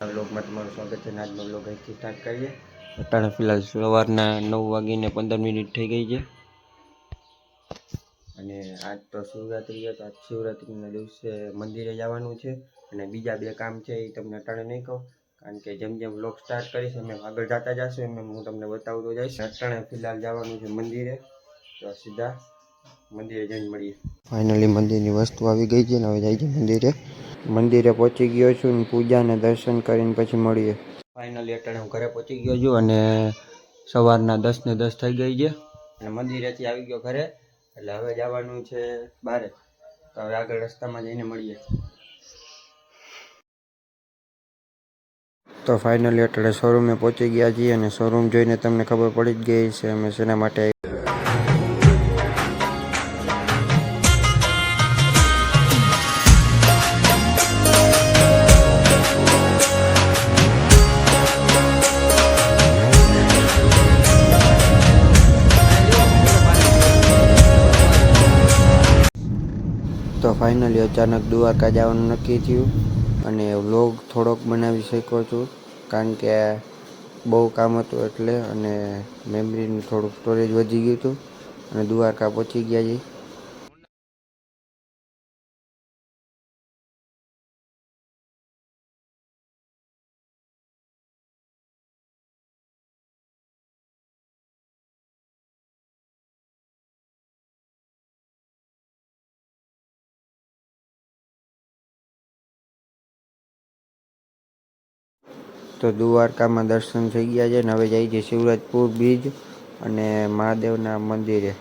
વ્લોગમાં તમારું સ્વાગત છે. આજનો વ્લોગ અહીંથી સ્ટાર્ટ કરીએ. અત્યારે ફિલહાલ સવારના 9:15 થઈ ગઈ છે અને આજ તો શિવરાત્રી છે. તો આજ શિવરાત્રીના દિવસે મંદિરે જવાનું છે અને બીજા બે કામ છે એ તમને અત્યારે નહીં કહું, કારણ કે જેમ જેમ વ્લોગ સ્ટાર્ટ કરીશ એમ આગળ જતા જશો એમ હું તમને બતાવતો જઈશ. અત્યારે ફિલહાલ જવાનું છે મંદિરે, તો સીધા મંદિરે જઈને મળીએ. ફાઇનલી મંદિરની વસ્તુ આવી ગઈ છે ને હવે જાય છે મંદિરે પહોંચી ગયો છું ને પૂજા અને દર્શન કરીને પછી મળીએ. ફાઇનલી અત્યારે હું ઘરે પહોંચી ગયો છું અને સવારના 10:10 થઈ ગઈ છે અને મંદિરેથી આવી ગયો ઘરે. એટલે હવે જવાનું છે બારે, તો હવે આગળ રસ્તામાં જઈને મળીએ. તો ફાઇનલી અત્યારે શોરૂમે પહોંચી ગયા છીએ અને શોરૂમ જોઈને તમને ખબર પડી જ ગઈ છે અમે શેના માટે. તો ફાઇનલી અચાનક દ્વારકા જવાનું નક્કી થયું અને વ્લોગ થોડોક બનાવી શક્યો છું, કારણ કે બહુ કામ હતું એટલે, અને મેમરીનું થોડુંક સ્ટોરેજ વધી ગયું હતું અને દ્વારકા પહોંચી ગયા છીએ. તો દ્વારકામાં દર્શન થઈ ગયા છે ને હવે જાય છે શિવરાજપુર બ્રિજ અને મહાદેવના મંદિરે.